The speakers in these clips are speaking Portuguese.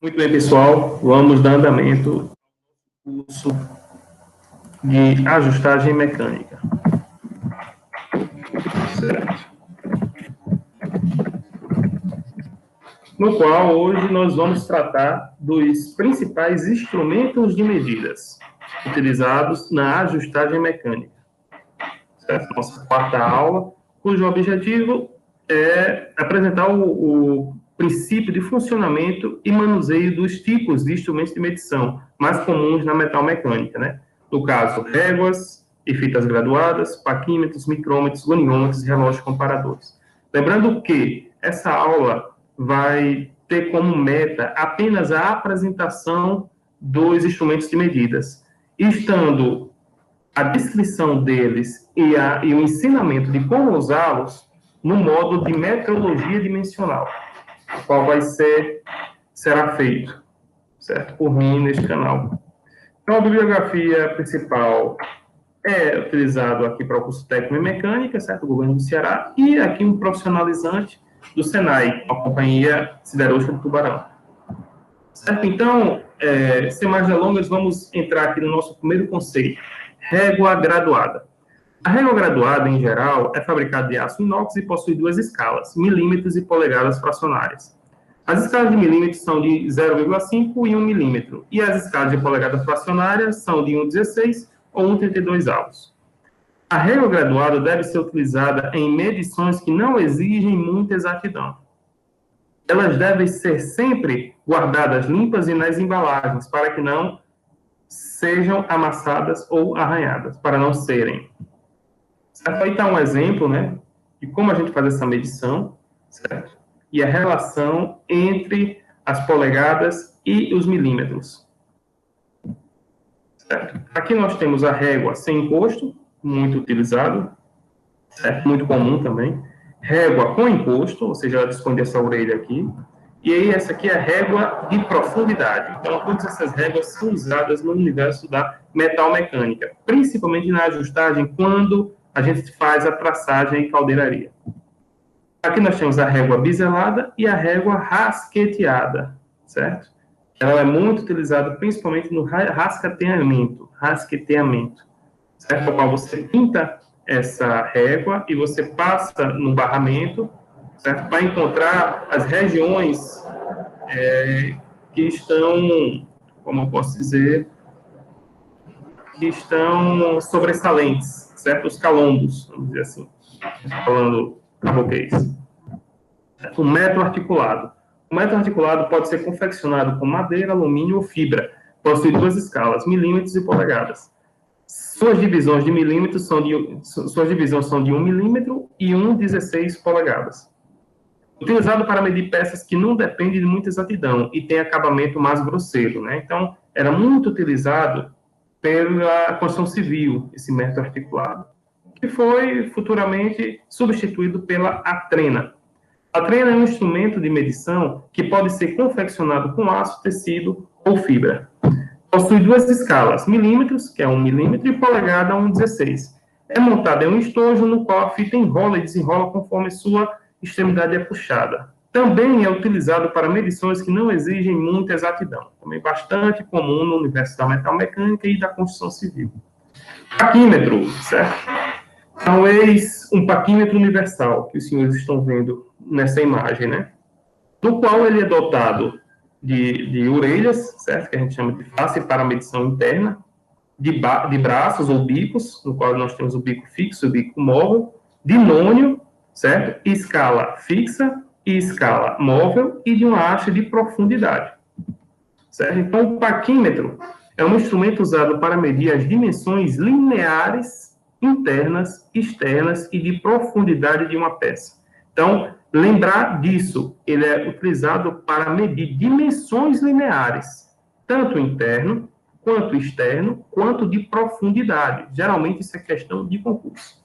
Muito bem, pessoal, vamos dar andamento ao curso de ajustagem mecânica. Certo. No qual hoje nós vamos tratar dos principais instrumentos de medidas utilizados na ajustagem mecânica. Certo? Nossa quarta aula, cujo objetivo é apresentar o princípio de funcionamento e manuseio dos tipos de instrumentos de medição mais comuns na metalmecânica, né? No caso, réguas e fitas graduadas, paquímetros, micrômetros, goniômetros e relógios comparadores. Lembrando que essa aula vai ter como meta apenas a apresentação dos instrumentos de medidas, estando a descrição deles e o ensinamento de como usá-los no módulo de metrologia dimensional, qual será feito, certo? Por mim neste canal. Então, a bibliografia principal é utilizado aqui para o curso técnico em mecânica, certo? O governo do Ceará, e aqui um profissionalizante do Senai, a Companhia Siderúrgica do Tubarão. Certo? Então, sem mais delongas, vamos entrar aqui no nosso primeiro conceito, régua graduada. A régua graduada, em geral, é fabricada de aço inox e possui duas escalas, milímetros e polegadas fracionárias. As escalas de milímetros são de 0,5 e 1 milímetro, e as escalas de polegadas fracionárias são de 1,16 ou 1,32 avos. A régua graduada deve ser utilizada em medições que não exigem muita exatidão. Elas devem ser sempre guardadas limpas e nas embalagens, para que não sejam amassadas ou arranhadas, para não serem. Certo? Aí está um exemplo, né, de como a gente faz essa medição, certo? E a relação entre as polegadas e os milímetros. Certo? Aqui nós temos a régua sem encosto, muito utilizado, certo? Muito comum também. Régua com encosto, ou seja, ela dispõe dessa orelha aqui. E aí essa aqui é a régua de profundidade. Então, todas essas réguas são usadas no universo da metalmecânica, principalmente na ajustagem, quando a gente faz a traçagem e caldeiraria. Aqui nós temos a régua biselada e a régua rasqueteada, certo? Ela é muito utilizada principalmente no rasqueteamento, certo? No qual você pinta essa régua e você passa no barramento, certo? Para encontrar as regiões que estão, como eu posso dizer, que estão sobressalentes, certo? Os calombos, vamos dizer assim, falando caboquês. O metro articulado. O metro articulado pode ser confeccionado com madeira, alumínio ou fibra. Possui duas escalas, milímetros e polegadas. Suas divisões de milímetros são de 1 milímetro e 1,16 polegadas. Utilizado para medir peças que não dependem de muita exatidão e tem acabamento mais grosseiro, né? Então, era muito utilizado pela construção civil, esse metro articulado, que foi futuramente substituído pela atrena. A trena é um instrumento de medição que pode ser confeccionado com aço, tecido ou fibra. Possui duas escalas, milímetros, que é 1 milímetro, e polegada, 1,16. É montada em um estojo no qual a fita enrola e desenrola conforme sua extremidade é puxada. Também é utilizado para medições que não exigem muita exatidão. Também bastante comum no universo da metalmecânica e da construção civil. Paquímetro, certo? Então, eis um paquímetro universal, que os senhores estão vendo nessa imagem, né? No qual ele é dotado de orelhas, certo? Que a gente chama de face para medição interna, de braços ou bicos, no qual nós temos o bico fixo e o bico móvel, de nônio, certo? Escala fixa e escala móvel e de uma haste de profundidade, certo? Então, o paquímetro é um instrumento usado para medir as dimensões lineares, internas, externas e de profundidade de uma peça. Então, lembrar disso, ele é utilizado para medir dimensões lineares, tanto interno, quanto externo, quanto de profundidade. Geralmente, isso é questão de concurso.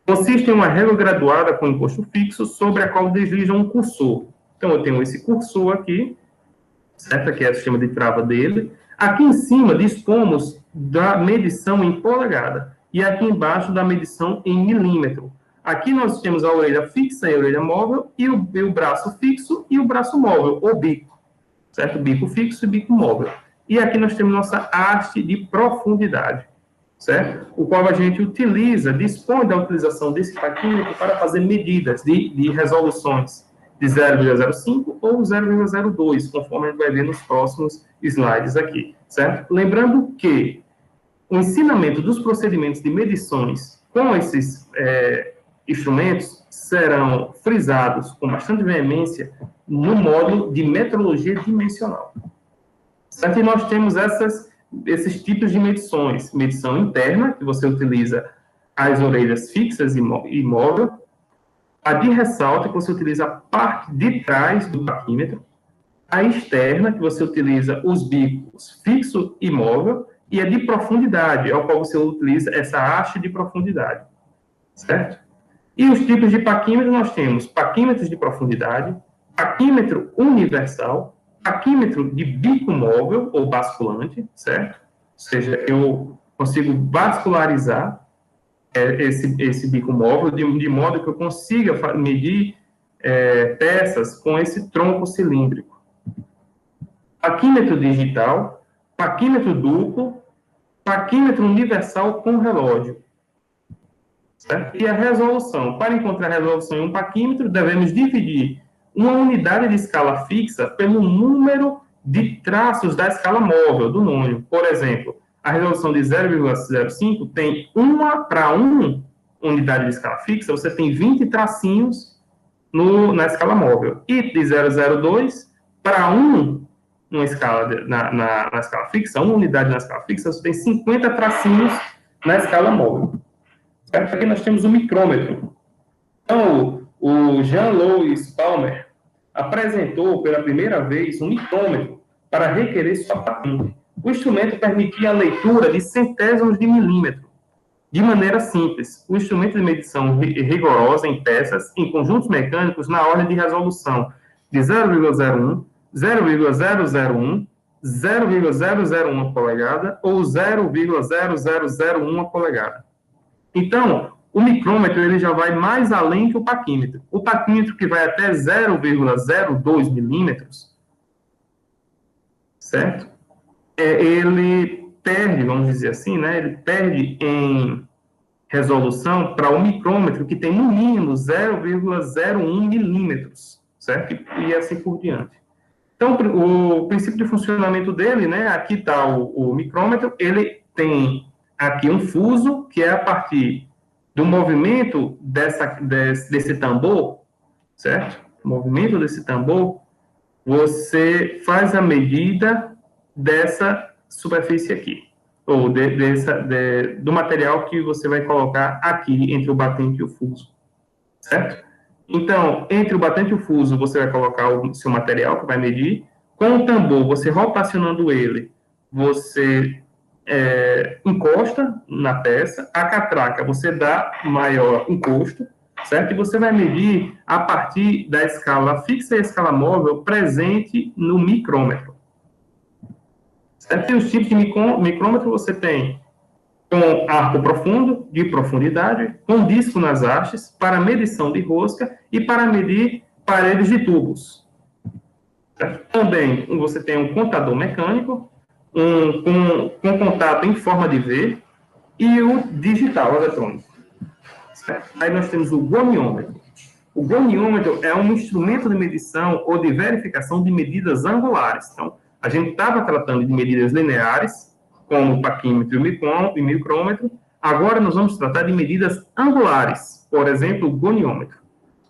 Consiste em uma régua graduada com encosto fixo, sobre a qual desliza um cursor. Então, eu tenho esse cursor aqui, certo? Aqui é o sistema de trava dele. Aqui em cima, dispomos da medição em polegada. E aqui embaixo, da medição em milímetro. Aqui nós temos a orelha fixa e a orelha móvel, e o braço fixo e o braço móvel, o bico. certo? Bico fixo e bico móvel. E aqui nós temos nossa haste de profundidade, certo? O qual a gente dispõe da utilização desse paquímetro para fazer medidas de resoluções de 0,05 ou 0,02, conforme a gente vai ver nos próximos slides aqui, certo? Lembrando que o ensinamento dos procedimentos de medições com esses instrumentos serão frisados com bastante veemência no módulo de metrologia dimensional. Certo? E nós temos esses tipos de medições. Medição interna, que você utiliza as orelhas fixas e móvel. A de ressalto, que você utiliza a parte de trás do paquímetro. A externa, que você utiliza os bicos fixo e móvel. E a de profundidade, ao qual você utiliza essa haste de profundidade. Certo? E os tipos de paquímetro, nós temos paquímetros de profundidade, paquímetro universal, paquímetro de bico móvel ou basculante, certo? Ou seja, eu consigo bascularizar esse bico móvel de modo que eu consiga medir peças com esse tronco cilíndrico. Paquímetro digital, paquímetro duplo, paquímetro universal com relógio. Certo? E a resolução. Para encontrar a resolução em um paquímetro, devemos dividir uma unidade de escala fixa pelo número de traços da escala móvel, do nônio. Por exemplo, a resolução de 0,05 tem 1 para 1 unidade de escala fixa, você tem 20 tracinhos na escala móvel. E de 0,02 para 1 na escala fixa, 1 unidade na escala fixa, você tem 50 tracinhos na escala móvel. Aqui nós temos o micrômetro. Então, o Jean-Louis Palmer apresentou pela primeira vez um micrômetro para requerer sua patente. O instrumento permitia a leitura de centésimos de milímetro, de maneira simples. O instrumento de medição rigorosa em peças, em conjuntos mecânicos, na ordem de resolução de 0,01, 0,001, 0,001 polegada ou 0,0001 polegada. Então, o micrômetro ele já vai mais além que o paquímetro. O paquímetro, que vai até 0,02 milímetros, certo? Ele perde, vamos dizer assim, né? Ele perde em resolução para o micrômetro, que tem no mínimo 0,01 milímetros, certo? E assim por diante. Então, o princípio de funcionamento dele, né? Aqui está o micrômetro, ele tem aqui um fuso, que é a partir do movimento desse tambor, certo? O movimento desse tambor, você faz a medida dessa superfície aqui, ou do material que você vai colocar aqui entre o batente e o fuso, certo? Então, entre o batente e o fuso, você vai colocar o seu material que vai medir. Com o tambor, você rotacionando ele, você encosta na peça. A catraca, você dá maior encosto, certo? E você vai medir a partir da escala fixa e a escala móvel presente no micrômetro. Certo? E os tipos de micrômetro você tem com arco profundo, de profundidade, com disco nas hastes, para medição de rosca e para medir paredes de tubos. Certo? Também você tem um contador mecânico, com contato em forma de V, e o digital eletrônico. Certo? Aí nós temos o goniômetro. O goniômetro é um instrumento de medição ou de verificação de medidas angulares. Então, a gente estava tratando de medidas lineares, como o paquímetro e o micrômetro. Agora nós vamos tratar de medidas angulares, por exemplo, o goniômetro.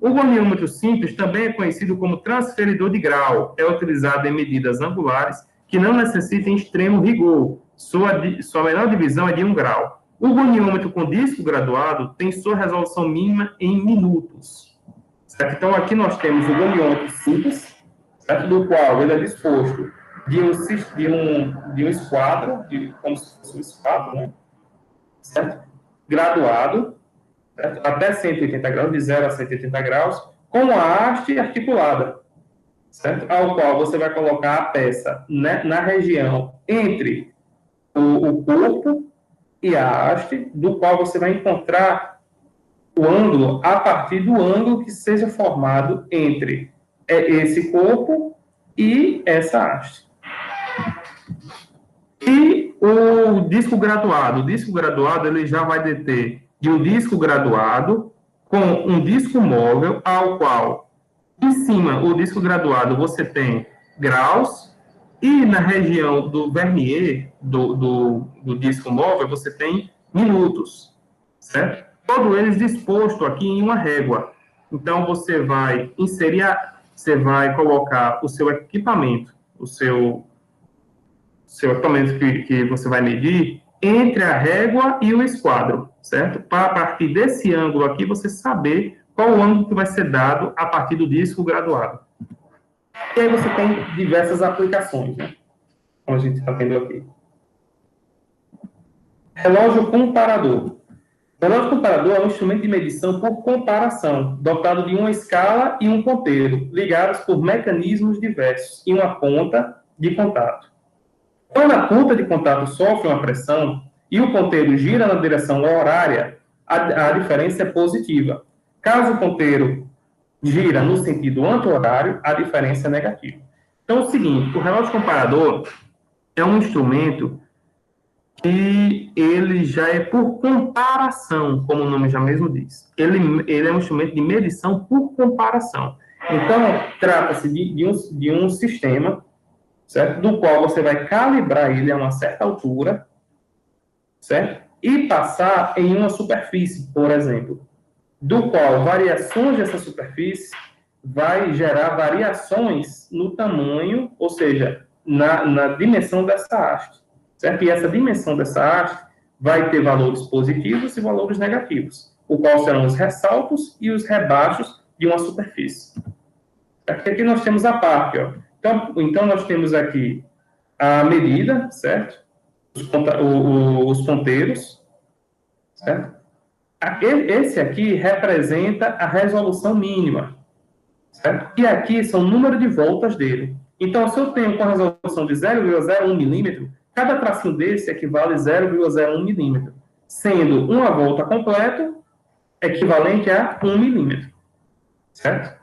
O goniômetro simples também é conhecido como transferidor de grau. É utilizado em medidas angulares que não necessitam extremo rigor. Sua menor divisão é de 1 grau. O goniômetro com disco graduado tem sua resolução mínima em minutos. Certo? Então, aqui nós temos o goniômetro simples, certo? Do qual ele é disposto de um esquadro, como se fosse um esquadro, né? Certo? Graduado, certo? Até 180 graus, de 0 a 180 graus, com a haste articulada, certo? Ao qual você vai colocar a peça, né, na região entre o corpo e a haste, do qual você vai encontrar o ângulo a partir do ângulo que seja formado entre esse corpo e essa haste. E o disco graduado ele já vai deter de um disco graduado com um disco móvel, ao qual, em cima, o disco graduado, você tem graus, e na região do vernier do disco móvel, você tem minutos, certo? Todos eles dispostos aqui em uma régua. Então, você vai colocar o seu equipamento, o seu equipamento que você vai medir, entre a régua e o esquadro, certo? Para, a partir desse ângulo aqui, você saber qual o ângulo que vai ser dado a partir do disco graduado. E aí você tem diversas aplicações, né? Como a gente está tendo aqui. Relógio comparador. O relógio comparador é um instrumento de medição por comparação, dotado de uma escala e um ponteiro, ligados por mecanismos diversos, e uma ponta de contato. Quando a ponta de contato sofre uma pressão e o ponteiro gira na direção horária, a diferença é positiva. Caso o ponteiro gira no sentido anti-horário, a diferença é negativa. Então, é o seguinte, o relógio comparador é um instrumento que ele já é por comparação, como o nome já mesmo diz. Ele é um instrumento de medição por comparação. Então, trata-se de um sistema, certo? Do qual você vai calibrar ele a uma certa altura, certo? E passar em uma superfície, por exemplo, do qual variações dessa superfície vai gerar variações no tamanho, ou seja, na dimensão dessa haste, certo? E essa dimensão dessa haste vai ter valores positivos e valores negativos, o qual serão os ressaltos e os rebaixos de uma superfície. Aqui nós temos a parte, ó. Então, nós temos aqui a medida, certo? Os ponteiros, certo? Esse aqui representa a resolução mínima, certo? E aqui são o número de voltas dele. Então, se eu tenho com a resolução de 0,01 milímetro, cada tracinho desse equivale a 0,01 milímetro, sendo uma volta completa equivalente a 1 milímetro, certo?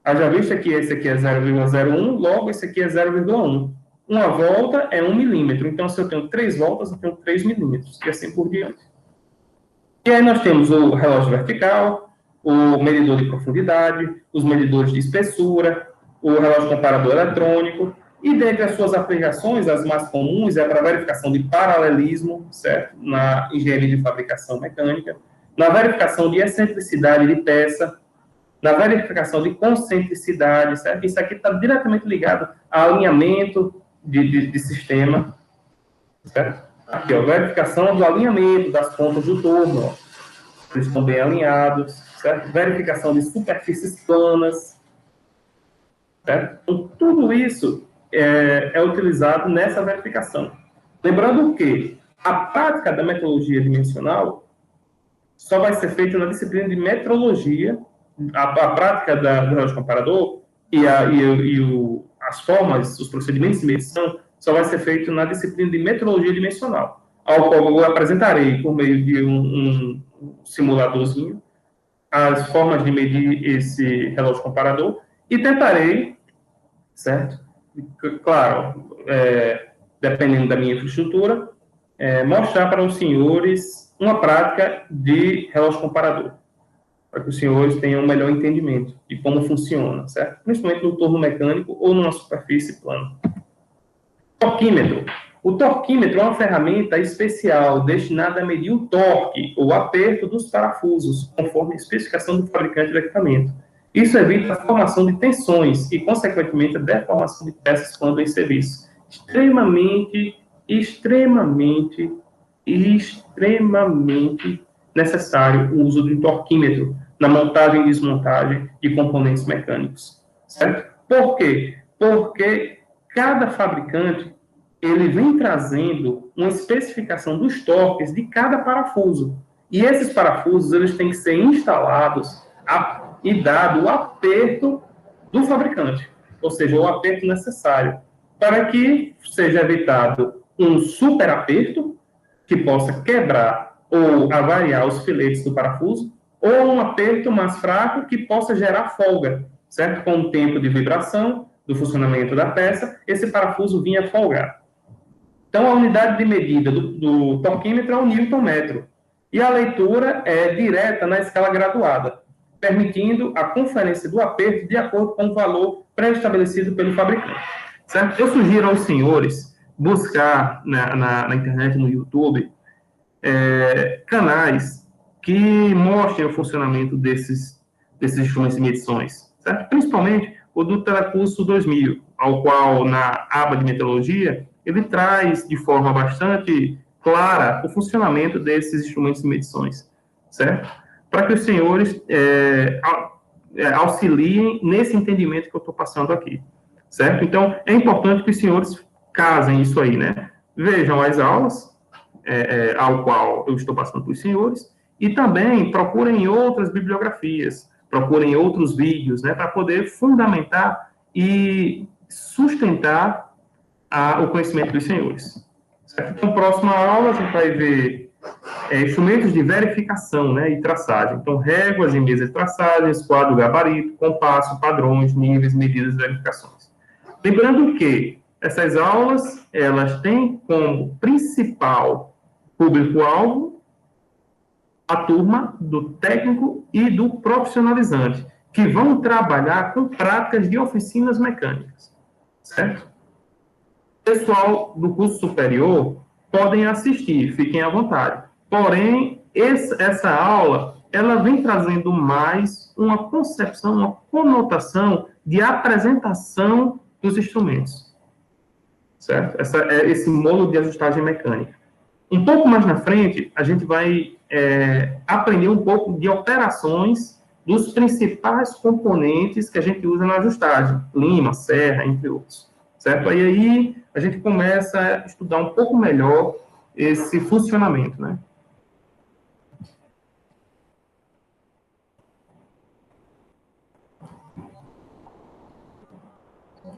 Haja vista que esse aqui é 0,01, logo esse aqui é 0,1. Uma volta é 1 milímetro. Então, se eu tenho 3 voltas, eu tenho 3 milímetros, e assim por diante. E aí nós temos o relógio vertical, o medidor de profundidade, os medidores de espessura, o relógio comparador eletrônico, e dentre as suas aplicações, as mais comuns é para a verificação de paralelismo, certo? Na engenharia de fabricação mecânica, na verificação de excentricidade de peça, na verificação de concentricidade, certo? Isso aqui está diretamente ligado ao alinhamento de sistema, certo? Aqui, ó, verificação do alinhamento das pontas do torno, ó. Eles estão bem alinhados, certo? Verificação de superfícies planas, certo? Então, tudo isso é utilizado nessa verificação. Lembrando que a prática da metrologia dimensional só vai ser feita na disciplina de metrologia. A prática do relógio comparador as formas, os procedimentos de medição, só vai ser feito na disciplina de metrologia dimensional, ao qual eu apresentarei, por meio de um simuladorzinho, as formas de medir esse relógio comparador e tentarei, certo? Claro, dependendo da minha infraestrutura, mostrar para os senhores uma prática de relógio comparador, para que os senhores tenham um melhor entendimento de como funciona, certo? Principalmente no torno mecânico ou numa superfície plana. Torquímetro. O torquímetro é uma ferramenta especial destinada a medir o torque, ou aperto dos parafusos, conforme a especificação do fabricante do equipamento. Isso evita a formação de tensões e, consequentemente, a deformação de peças quando em serviço. Extremamente necessário o uso de um torquímetro na montagem e desmontagem de componentes mecânicos, certo? Por quê? Porque cada fabricante ele vem trazendo uma especificação dos torques de cada parafuso. E esses parafusos eles têm que ser instalados e dado o aperto do fabricante, ou seja, o aperto necessário, para que seja evitado um super aperto que possa quebrar ou avariar os filetes do parafuso, ou um aperto mais fraco que possa gerar folga, certo? Com o tempo de vibração do funcionamento da peça, esse parafuso vinha folgado. Então, a unidade de medida do torquímetro é o newton-metro, e a leitura é direta na escala graduada, permitindo a conferência do aperto de acordo com o valor pré-estabelecido pelo fabricante. Certo? Eu sugiro aos senhores buscar na internet, no YouTube, canais que mostrem o funcionamento desses instrumentos de medições, certo? Principalmente o do Telecurso 2000, ao qual, na aba de meteorologia, ele traz de forma bastante clara o funcionamento desses instrumentos de medições, certo? Para que os senhores auxiliem nesse entendimento que eu estou passando aqui, certo? Então, é importante que os senhores casem isso aí, né? Vejam as aulas, ao qual eu estou passando para os senhores, e também procurem outras bibliografias, procurem outros vídeos, né, para poder fundamentar e sustentar o conhecimento dos senhores. Certo? Então, próxima aula, a gente vai ver instrumentos de verificação, né, e traçagem. Então, réguas e mesas de traçagens, quadro gabarito, compasso, padrões, níveis, medidas e verificações. Lembrando que essas aulas, elas têm como principal público-alvo a turma do técnico e do profissionalizante, que vão trabalhar com práticas de oficinas mecânicas, certo? Pessoal do curso superior podem assistir, fiquem à vontade. Porém, essa aula, ela vem trazendo mais uma concepção, uma conotação de apresentação dos instrumentos, certo? Esse módulo de ajustagem mecânica. Um pouco mais na frente, a gente vai aprender um pouco de operações dos principais componentes que a gente usa na ajustagem, lima, serra, entre outros, certo? E aí a gente começa a estudar um pouco melhor esse funcionamento, né?